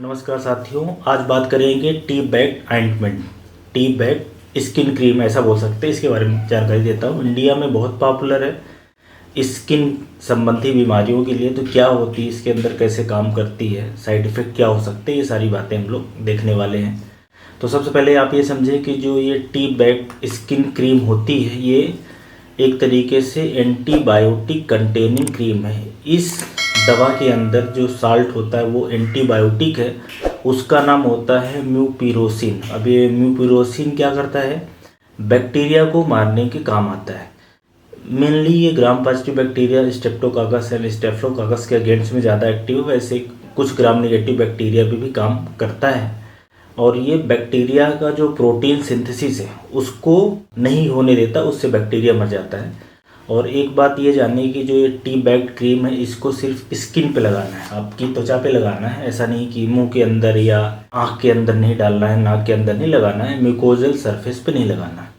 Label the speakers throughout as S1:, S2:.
S1: नमस्कार साथियों, आज बात करेंगे tea bag ointment, tea bag skin cream ऐसा बोल सकते हैं। इसके बारे में जानकारी देता हूँ। इंडिया में बहुत पॉपुलर है स्किन संबंधी बीमारियों के लिए। तो क्या होती है इसके अंदर, कैसे काम करती है, साइड इफ़ेक्ट क्या हो सकते हैं, ये सारी बातें हम लोग देखने वाले हैं। तो सबसे पहले आप ये समझें कि जो ये टी बैग स्किन क्रीम होती है, ये एक तरीके से एंटीबायोटिक कंटेनिंग क्रीम है। इस दवा के अंदर जो साल्ट होता है वो एंटीबायोटिक है, उसका नाम होता है म्यूपिरोसिन। अब ये म्यूपिरोसिन क्या करता है, बैक्टीरिया को मारने के काम आता है। मेनली ये gram positive bacteria, streptococcus and staphylococcus के अगेंस्ट में ज़्यादा एक्टिव है। वैसे कुछ ग्राम नेगेटिव बैक्टीरिया पे भी काम करता है। और ये बैक्टीरिया का जो प्रोटीन सिंथेसिस है उसको नहीं होने देता, उससे बैक्टीरिया मर जाता है। और एक बात ये जानने की, जो ये टी बैग क्रीम है इसको सिर्फ स्किन पे लगाना है, आपकी त्वचा पे लगाना है। ऐसा नहीं कि मुंह के अंदर या आँख के अंदर नहीं डालना है, नाक के अंदर नहीं लगाना है, म्यूकोजल सरफेस पे नहीं लगाना है।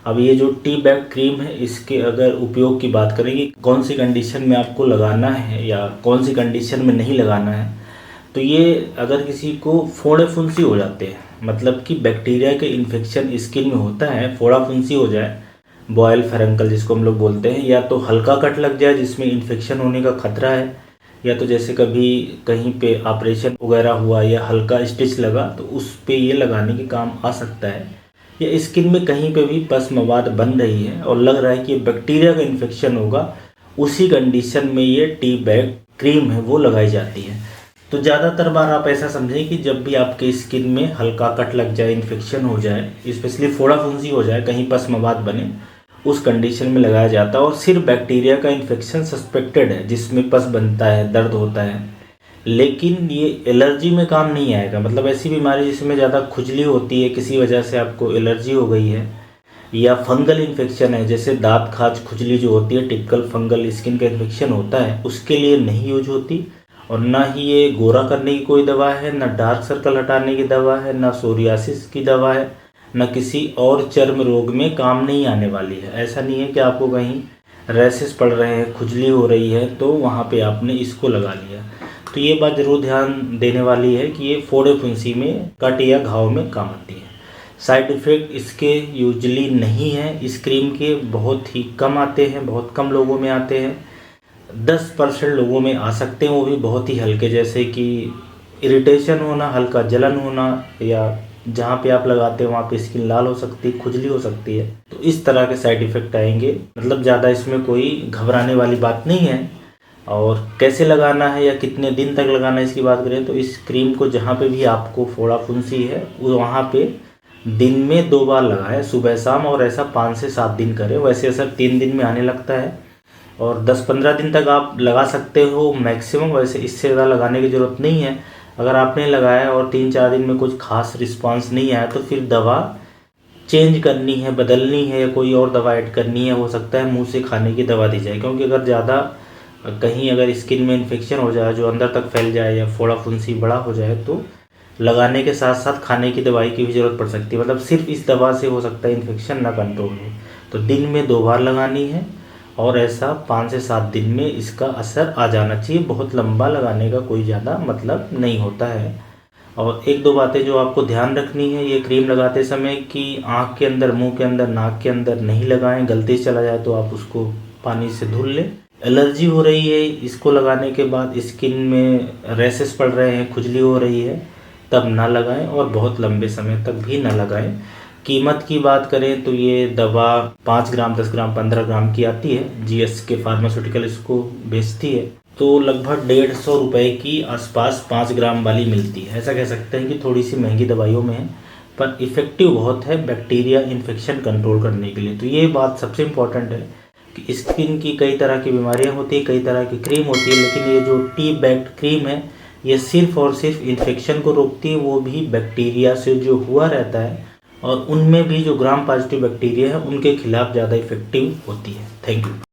S1: अब ये जो टी बैग क्रीम है, इसके अगर उपयोग की बात करेंगे, कौन सी कंडीशन में आपको लगाना है या कौन सी कंडीशन में नहीं लगाना है, तो ये अगर किसी को फोड़े फुंसी हो जाते हैं, मतलब कि बैक्टीरिया के इन्फेक्शन स्किन में होता है, फोड़ा फुंसी हो जाए, बॉयल फेरंकल जिसको हम लोग बोलते हैं, या तो हल्का कट लग जाए जिसमें इन्फेक्शन होने का खतरा है, या तो जैसे कभी कहीं पे ऑपरेशन वगैरह हुआ या हल्का स्टिच लगा तो उस पे ये लगाने के काम आ सकता है। या स्किन में कहीं पे भी पस मवाद बन रही है और लग रहा है कि बैक्टीरिया का इन्फेक्शन होगा, उसी कंडीशन में ये टी बैग क्रीम है वो लगाई जाती है। तो ज़्यादातर बार आप ऐसा समझें कि जब भी आपके स्किन में हल्का कट लग जाए, इन्फेक्शन हो जाए, स्पेशली फोड़ा फुंसी हो जाए, कहीं पस मवाद बने, उस कंडीशन में लगाया जाता है। और सिर्फ बैक्टीरिया का इन्फेक्शन सस्पेक्टेड है जिसमें पस बनता है, दर्द होता है, लेकिन ये एलर्जी में काम नहीं आएगा। मतलब ऐसी बीमारी जिसमें ज़्यादा खुजली होती है, किसी वजह से आपको एलर्जी हो गई है, या फंगल इन्फेक्शन है, जैसे दांत खाज खुजली जो होती है, टिपिकल फंगल स्किन का इन्फेक्शन होता है, उसके लिए नहीं यूज होती। और ना ही ये गोरा करने की कोई दवा है, ना डार्क सर्कल हटाने की दवा है, ना सोरियासिस की दवा है, न किसी और चर्म रोग में काम नहीं आने वाली है। ऐसा नहीं है कि आपको कहीं रैसेस पड़ रहे हैं, खुजली हो रही है तो वहाँ पे आपने इसको लगा लिया। तो ये बात ज़रूर ध्यान देने वाली है कि ये फोड़े फुंसी में, कट या घाव में काम आती है। साइड इफ़ेक्ट इसके यूजली नहीं है, इस क्रीम के बहुत ही कम आते हैं, बहुत कम लोगों में आते हैं। 10% लोगों में आ सकते हैं, वो भी बहुत ही हल्के, जैसे कि इरिटेशन होना, हल्का जलन होना, या जहाँ पे आप लगाते हैं वहाँ पे स्किन लाल हो सकती है, खुजली हो सकती है। तो इस तरह के साइड इफ़ेक्ट आएंगे। मतलब ज़्यादा इसमें कोई घबराने वाली बात नहीं है। और कैसे लगाना है या कितने दिन तक लगाना है इसकी बात करें तो इस क्रीम को जहाँ पे भी आपको फोड़ा फुंसी है वहाँ पे दिन में 2 बार लगाएं, सुबह शाम, और ऐसा 5 से 7 दिन करें। वैसे असर 3 दिन में आने लगता है और 10-15 दिन तक आप लगा सकते हो मैक्सिमम। वैसे इससे ज़्यादा लगाने की ज़रूरत नहीं है। अगर आपने लगाया और 3-4 दिन में कुछ खास रिस्पांस नहीं आया तो फिर दवा चेंज करनी है, बदलनी है, या कोई और दवा ऐड करनी है। हो सकता है मुंह से खाने की दवा दी जाए, क्योंकि अगर ज़्यादा कहीं अगर स्किन में इन्फेक्शन हो जाए जो अंदर तक फैल जाए या फोड़ा फुंसी बड़ा हो जाए तो लगाने के साथ साथ खाने की दवाई की भी ज़रूरत पड़ सकती है। मतलब सिर्फ इस दवा से हो सकता है इन्फेक्शन ना कंट्रोल हो। तो दिन में 2 बार लगानी है और ऐसा 5 से 7 दिन में इसका असर आ जाना चाहिए। बहुत लंबा लगाने का कोई ज़्यादा मतलब नहीं होता है। और 1-2 बातें जो आपको ध्यान रखनी है ये क्रीम लगाते समय, कि आँख के अंदर, मुंह के अंदर, नाक के अंदर नहीं लगाएं। गलती से चला जाए तो आप उसको पानी से धुल लें। एलर्जी हो रही है इसको लगाने के बाद, स्किन में रैसेस पड़ रहे हैं, खुजली हो रही है, तब ना लगाएं और बहुत लंबे समय तक भी ना लगाएं। कीमत की बात करें तो ये दवा 5 ग्राम, 10 ग्राम, 15 ग्राम की आती है। GSK फार्मास्यूटिकल इसको बेचती है, तो लगभग 150 रुपये की आसपास 5 ग्राम वाली मिलती है। ऐसा कह सकते हैं कि थोड़ी सी महंगी दवाइयों में है, पर इफ़ेक्टिव बहुत है बैक्टीरिया इन्फेक्शन कंट्रोल करने के लिए। तो ये बात सबसे इम्पॉर्टेंट है कि स्किन की कई तरह की बीमारियाँ होती हैं, कई तरह की क्रीम होती है, लेकिन ये जो टी बैग क्रीम है ये सिर्फ और सिर्फ इन्फेक्शन को रोकती है, वो भी बैक्टीरिया से जो हुआ रहता है, और उनमें भी जो ग्राम पॉजिटिव बैक्टीरिया है उनके खिलाफ ज़्यादा इफेक्टिव होती है। Thank you.